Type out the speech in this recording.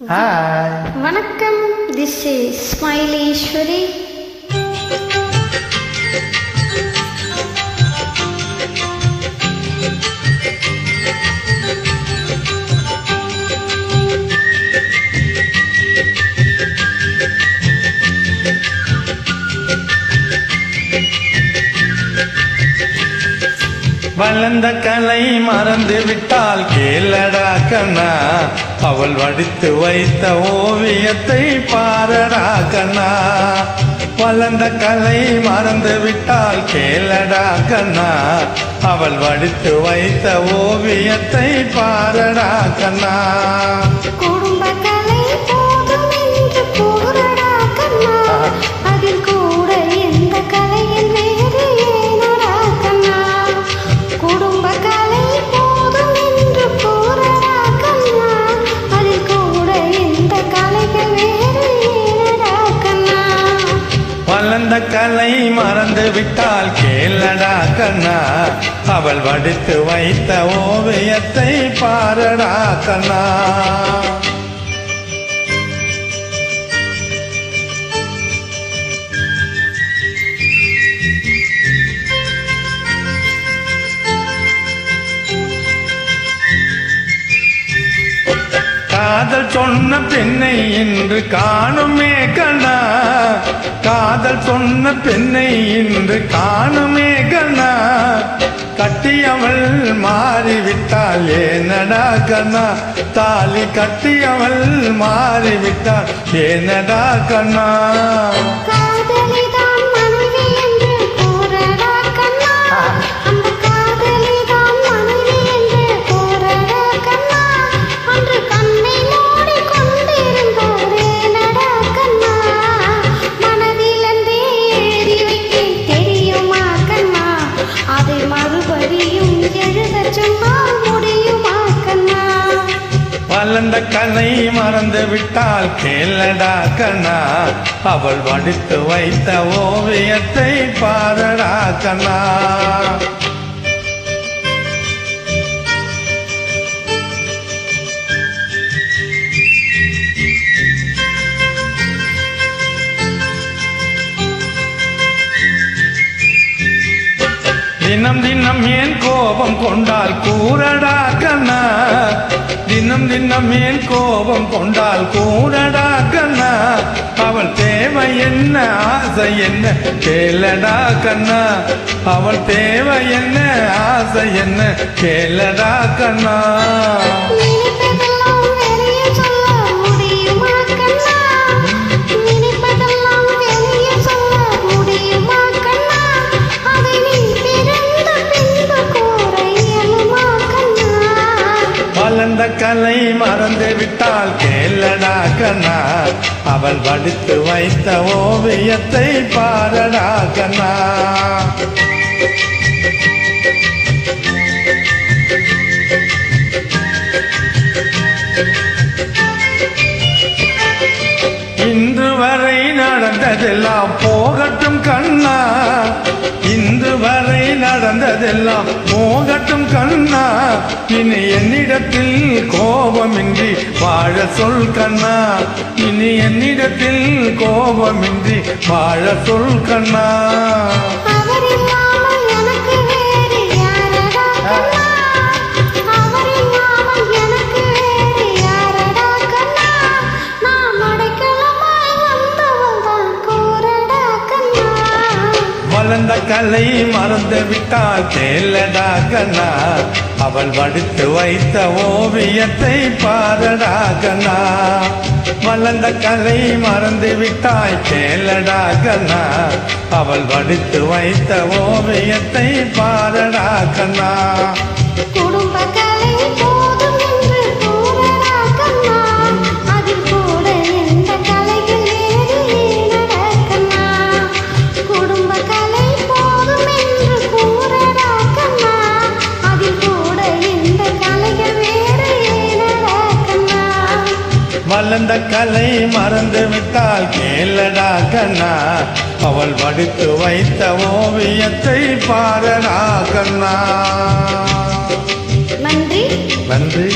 Hi. Vanakkam, this is Smileyshwari. வளர்ந்த கலை மறந்து விட்டால் கேளடா கண்ணா, அவள் வடித்து வைத்த ஓவியத்தை பாரடா கண்ணா. வளர்ந்த கலை மறந்து விட்டால் கேளடா கண்ணா, அவள் வடித்து வைத்த ஓவியத்தை பாரடா கண்ணா. குடும்ப கலை போதும் என்று கூறடா கண்ணா, அதில் கூட எந்த கலையில் வேறு ஏனடா கண்ணா. குடும்ப கலை போதும் என்று கூறடா கண்ணா, அதில் கூட எந்த கலைகள் வேறு ஏனடா கண்ணா. வளர்ந்த கலை மறந்து விட்டால் கேளடா கண்ணா, அவள் வடித்து வைத்த ஓவியத்தை பாரடா கண்ணா. காதல் சொன்ன பெண்ணை இன்று காணுமே கண்ணா, காதல் சொன்ன பெண்ணை இன்று காணுமே கண்ணா. கட்டியவள் மாறிவிட்டாள் ஏனடா கண்ணா, தாலி கட்டியவள் மாறிவிட்டாள் ஏனடா கண்ணா. காதலிதான் மனைவி என்று கூறடா கண்ணா, அந்த காதலிதான் மனைவி என்று கூறடா கண்ணா. அன்று கண்ணை மூடிக் கொண்டிருந்தாரேனடா கண்ணா, மனதிலன்றே எழுதி வைக்க தெரியுமா கண்ணா, அதை மறுபடியும் எழுதச் சொன்னால் முடியுமா கண்ணா. வளர்ந்த கலை மறந்து விட்டால் கேளடா கண்ணா, அவள் வடித்து வைத்த ஓவியத்தை பாரடா கண்ணா. தினம் தினம் ஏன் கோபம் கொண்டால் கூறடா கண்ணா, தினம் தினம் ஏன் கோபம் கொண்டால் கூறடா கண்ணா. அவள் தேவை என்ன ஆசை என்ன கேளடா கண்ணா, அவள் தேவை என்ன ஆசை என்ன கேளடா கண்ணா. நினைப்பதெல்லாம் வெளியே சொல்ல முடியுமா கண்ணா, நினைப்பதெல்லாம் வெளியே சொல்ல முடியுமா கண்ணா. அதை நீ பிறந்த பின்பு கூற இயலுமா கண்ணா. வளர்ந்த கலை மறந்து விட்டால் கேளடா கண்ணா, அவள் வடித்து வைத்த ஓவியத்தை பாரடா கண்ணா. இன்று வரை நடந்ததெல்லாம் போகட்டும் கண்ணா, இன்று வரை நடந்ததெல்லாம் போகட்டும் கண்ணா. இனி என்னிடத்தில் கோபமின்றி வாழ சொல் கண்ணா, இனி என்னிடத்தில் கோபமின்றி வாழ சொல் கண்ணா. அவர் இல்லாமல் எனக்கு வேறு யாரடா கண்ணா, அவர் இல்லாமல் எனக்கு வேறு யாரடா கண்ணா. நான் அடைக்கலமாய் வந்தவள் தான் கூறடா கண்ணா. வளர்ந்த கலை மறந்து விட்டால் கேளடா கண்ணா, அவள் வடித்து வைத்த ஓவியத்தை பாரடா கண்ணா. வளர்ந்த கலை மறந்து விட்டாய் கேளடா கண்ணா, அவள் வடித்து வைத்த ஓவியத்தை பாரடா கண்ணா. குடும்ப கலை போதும் என்று கூறடா கண்ணா, அதில் கூட எந்த கலைகள் வேறு ஏனடா கண்ணா. குடும்ப கலை போதும் என்று கூறடா கண்ணா, அதில் கூட எந்த கலைகள் வேறு ஏனடா கண்ணா. வளர்ந்த கலை மறந்து விட்டால் கேளடா கண்ணா, அவள் வடித்து வைத்த ஓவியத்தை பாரடா கண்ணா. நன்றி நன்றி.